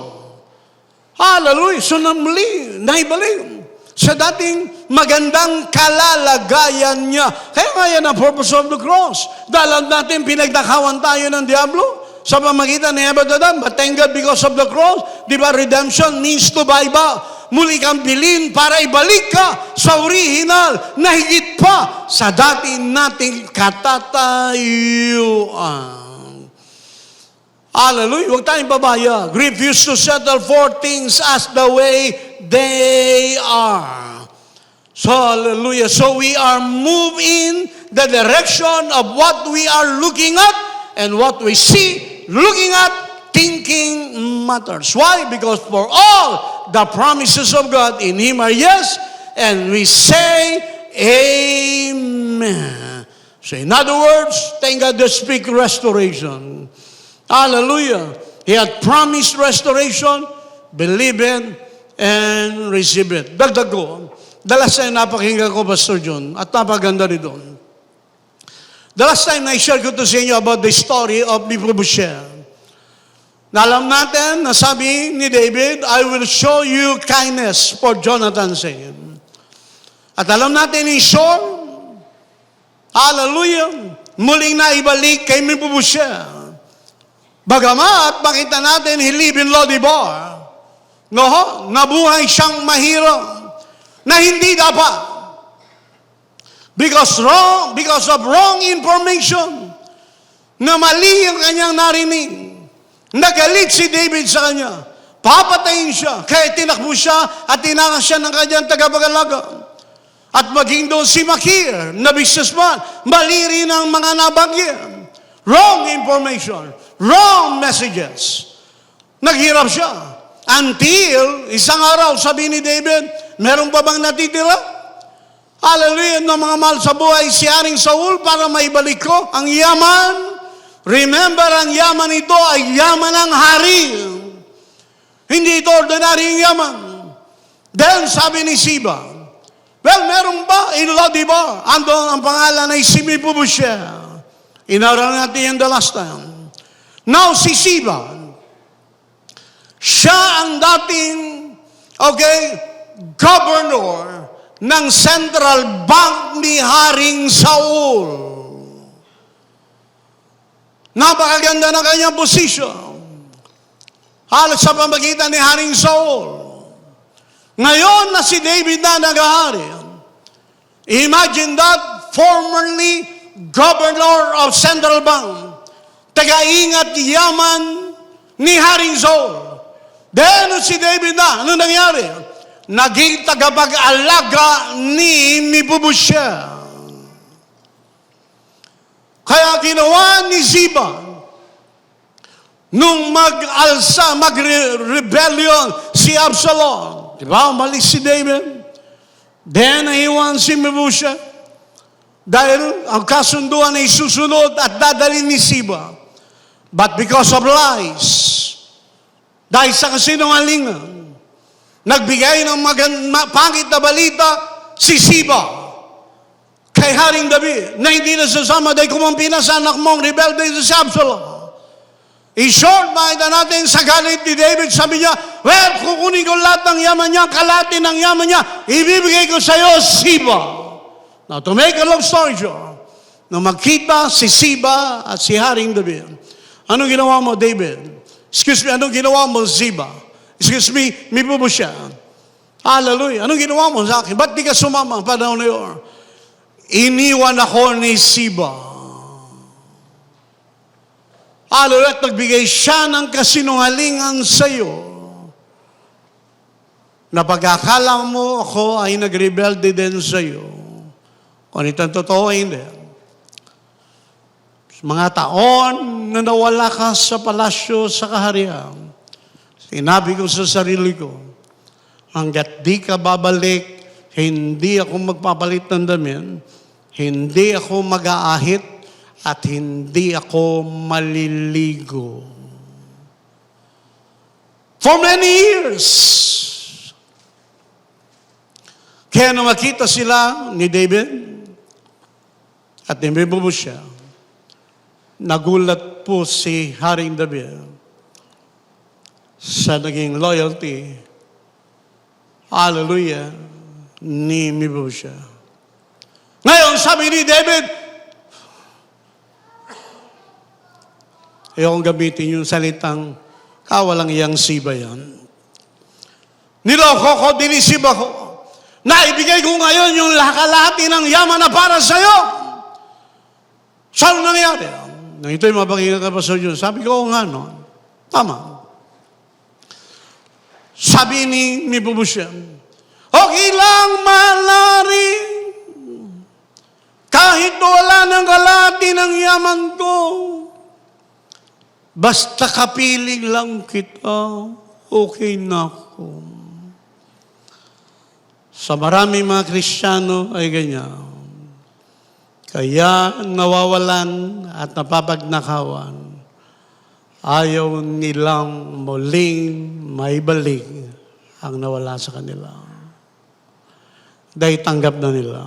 Hallelujah. So, namuli, naibalik sa dating magandang kalalagayan niya. Kaya nga yan ang purpose of the cross. Dahil natin pinagdakawan tayo ng Diablo sa pamagitan ni Abraham, but thank God because of the cross. Di ba, redemption means to buy back. Muli kang bilhin para ibalik ka sa original na higit pa sa dati nating katatayuan. Hallelujah. Huwag tayong babayag. Refuse to settle for things as the way they are. So, hallelujah. So we are moving the direction of what we are looking at and what we see. Looking at, thinking matters. Why? Because for all the promises of God in Him are yes, and we say Amen. So in other words, thank God to speak restoration. Hallelujah. He had promised restoration, believe it, and receive it. Dagdag ko, dalas na napakinggan ko, Pastor John, at napaganda rin doon. The last time I-share ko to sa inyo about the story of Mephibosheth. Na alam natin, na sabi ni David, I will show you kindness for Jonathan's sake. At alam natin, Saul, hallelujah, muling naibalik kay Mephibosheth. Bagamat, makita natin, he lived in Lodebar. No, nabuhay siyang mahirap na hindi dapat. Because of wrong information, na mali ang kanyang narinig. Nagalit si David sa kanya. Papatayin siya. Kaya tinakbo siya at tinakas siya ng kanyang tagapag-alaga. At maging doon si Makir, na businessman, mali rin ang mga nabanggit. Wrong information. Wrong messages. Naghirap siya. Until, isang araw, sabi ni David, meron pa bang natitira? Hallelujah, ng mga mahal sa buhay, si Haring Saul para maibalik ko ang yaman. Remember, ang yaman ito ay yaman ng hari. Hindi ito ordinaryong yaman. Then, sabi ni Siba, well, meron ba in Lodebar? Andon ang pangalan ay si Mephibosheth. Inaral natin yan the last time. Now, si Siba, siya ang dating, governor ng Central Bank ni Haring Saul. Napakaganda ng kanyang posisyon. Halos sa pamagitan ni Haring Saul. Ngayon na si David na nag-ahari, imagine that, formerly governor of Central Bank, taga-ingat yaman ni Haring Saul. Then si David na, ano nangyari? Naging tagapag-alaga ni Mephibosheth. Kaya ginawa ni Ziba, nung mag-alsa, mag-rebellion si Absalom. Diba? Umalis si David. Then, naiwan si Mephibosheth. Dahil ang kasunduan ay susunod at dadalhin ni Siba. But because of lies, dahil sa kasinungalingan, nagbigay ng pangit na balita si Siba kay Haring David na hindi nasasama dahil kumampi na sa anak mong rebelde si Absalom. In short, makita natin sa galit ni David, sabi niya, well, kukunin ko lahat ng yaman niya, kalahati ng yaman niya, ibibigay ko sa iyo, Siba. Now, to make a long story short, nung magkita si Siba at si Haring David, anong ginawa mo, David? Excuse me, anong ginawa mo, Siba? Excuse me, Mephibosheth. Hallelujah. Anong ginawa mo sa akin? Ba't di ka sumama ang panahon na yun? Iniwan ako ni Siba. Hallelujah. At nagbigay siya ng kasinungalingan sa iyo. Na pagkakala mo ako ay nagrebelde din sa iyo. Kung itong totoo, hindi. Mga taon na nawala ka sa palasyo sa kaharian, sinabi ko sa sarili ko, hanggat di ka babalik, hindi ako magpapalit ng damit, hindi ako mag-aahit, at hindi ako maliligo. For many years. Kaya nung makita sila ni David at ni Mephibosheth, nagulat po si Haring David sa naging loyalty, hallelujah, ni Mephibosheth. Ngayon, sabi ni David, ayokong gamitin yung salitang kawalang iyang Siba yan. Niloko ko, dinisiba ko. Naibigay ko ngayon yung kalahati ng yaman na para sa'yo. Saan nangyari? Nang ito'y mapakinggan ka pa sa Diyos. Sabi ko, nga no. Tama. Sabi ni Mephibosheth, okay lang malari, kahit wala ng kalahati ng yaman ko, basta kapiling lang kita, okay na ako. Sa maraming mga Kristiyano ay ganyan. Kaya nawawalan at napapagnakawan, ayaw nilang muling maibalik ang nawala sa kanila. Dahil tanggap na nila.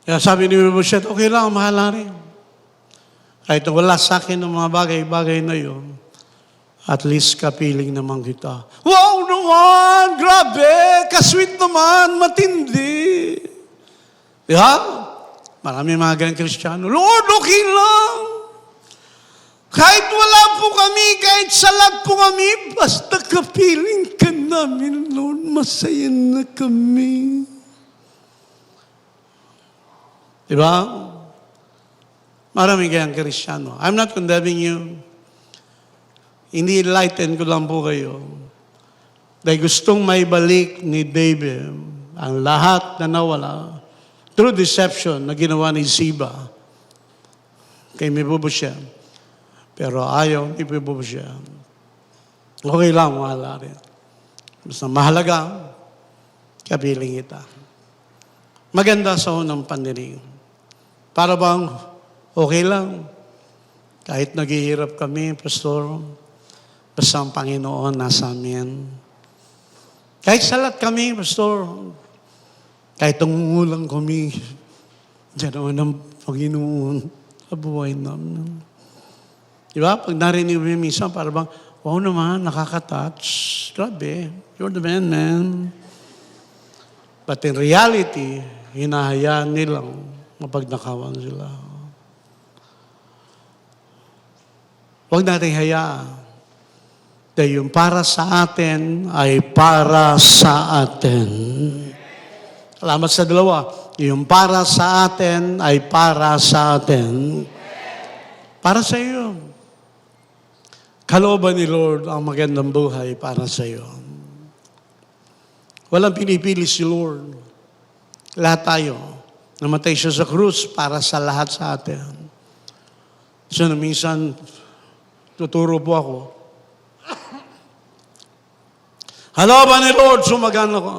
Kaya sabi ni Mephibosheth, okay lang, mahala rin. Kahit wala sa akin ng mga bagay-bagay na yun, at least kapiling naman kita. Wow naman! Grabe! Kasweet naman! Matindi! Diba? Marami mga ganang Kristiyano. Lord, okay lang! Kahit wala po kami, kahit salat po kami, basta kapiling ka namin, Lord, masaya na kami. Diba? Maraming kayang Kristiyano. I'm not condemning you. Hindi enlighten ko lang po kayo. Dahil gustong maibalik ni David ang lahat na nawala through deception na ginawa ni Siba kay Mephibosheth. Pero ayaw ni Mephibosheth. Okay lang, mahala rin. Basta mahalaga, kapiling kita. Maganda sa unang pandinig. Para bang okay lang. Kahit naghihirap kami, Pastor, basta ang Panginoon nasa amin. Kahit salat kami, Pastor, kahit tungulang kami, diyan naman ang Panginoon sa buhay namin. Diba? Pag narinig mo minsan, para bang, wow naman, nakaka-touch. Grabe, you're the man. But in reality, hinahayaan nilang mapagnakawan sila. Huwag natin hayaan. Dahil yung para sa atin ay para sa atin. Salamat sa dalawa. Yung para sa atin ay para sa atin. Para sa iyo. Kalooban ni Lord ang magandang buhay para sa iyo. Walang pinipili si Lord. Lahat tayo. Namatay siya sa krus para sa lahat sa atin. So, minsan, tuturo po ako. Halaban ni Lord, sumagan ako.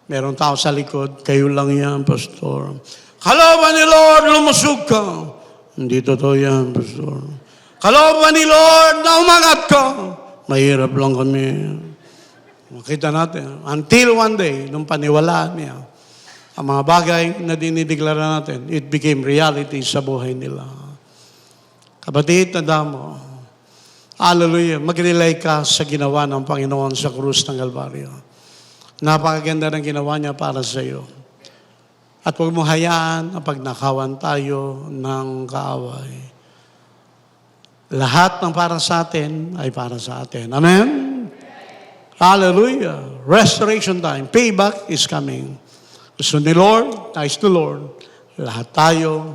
Meron tao sa likod, kayo lang yan, Pastor. Halaban ni Lord, lumusog ka. Hindi totoo yan, Pastor. Halaban ni Lord, na umangat ka. Mahirap lang kami. Makita natin. Until one day, nung paniwalaan niya, ang mga bagay na dinideklara natin, it became reality sa buhay nila. Kapatid, tanda mo, hallelujah, mag-rely ka sa ginawa ng Panginoon sa krus ng Kalbaryo. Napakaganda ng ginawa niya para sa iyo. At huwag mo hayaan na pagnakawan tayo ng kaaway. Lahat ng para sa atin ay para sa atin. Amen? Hallelujah. Restoration time. Payback is coming. Gusto ni Lord, nais ni Lord, lahat tayo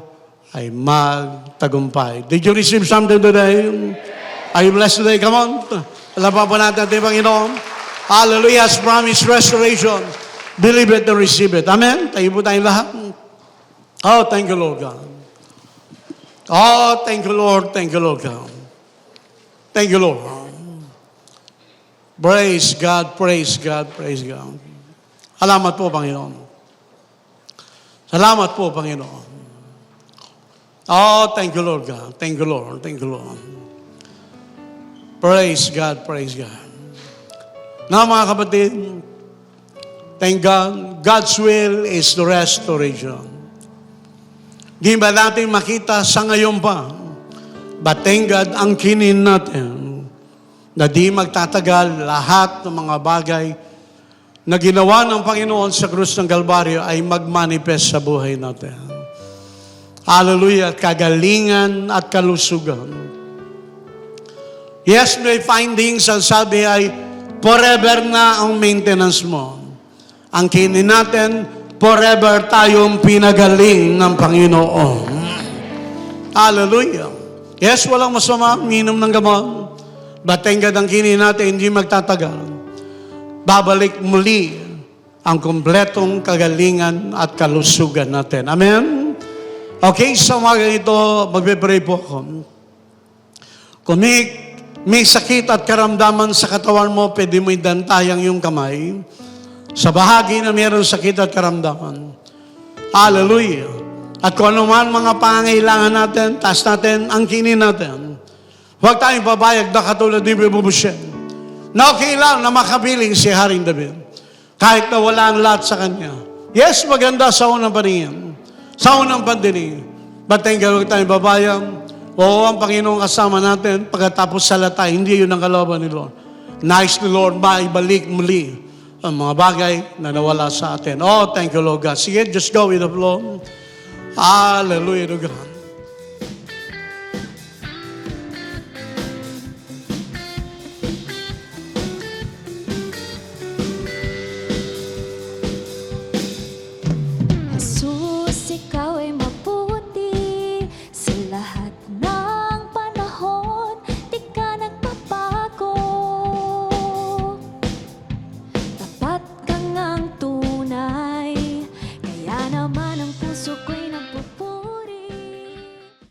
ay magtagumpay. Did you receive something today? Are you blessed today? Come on. Alapan po natin ating Panginoon. Hallelujah. Has promised restoration. Believe it and receive it. Amen? Tayo po tayong lahat. Oh, thank you, Lord God. Oh, thank you, Lord. Thank you, Lord God. Thank you, Lord. Praise God, praise God, praise God. Salamat po, Panginoon. Salamat po, Panginoon. Oh, thank you, Lord God. Thank you, Lord. Thank you, Lord. Praise God, praise God. Now, mga kapatid, thank God, God's will is the restoration. Di ba natin makita sa ngayon pa, but thank God, ang kinin natin, na di magtatagal lahat ng mga bagay na ginawa ng Panginoon sa krus ng Kalbaryo ay magmanifest sa buhay natin. Hallelujah, kagalingan at kalusugan. Yes, may findings, ang sabi ay, forever na ang maintenance mo. Ang kinin natin, forever tayong pinagaling ng Panginoon. Hallelujah. Yes, walang masama, minom ng gamot. But thank God, ang kinin natin, hindi magtatagal. Babalik muli ang kumpletong kagalingan at kalusugan natin. Amen? Okay, sa umaga ito, magbe-pray po ako. Kung may sakit at karamdaman sa katawan mo, pwede mo idantayang yung kamay. Sa bahagi na mayroong sakit at karamdaman. Hallelujah. At kung ano man mga pangangailangan natin, taas natin ang kinin natin. Huwag tayong babayag na katulad ni Mephibosheth. Na okay lang na makabiling si Haring David. Kahit na wala ang lahat sa kanya. Yes, maganda sa unang paningin. Sa unang pandinig. But thank God, huwag tayong babayag. Oo, ang Panginoon kasama natin. Pagkatapos salata, hindi yun ang kalooban ni Lord. Nice ni Lord, maibalik muli ang mga bagay na nawala sa atin. Oh, thank you, Lord God. Sige, just go with the flow. Hallelujah to God.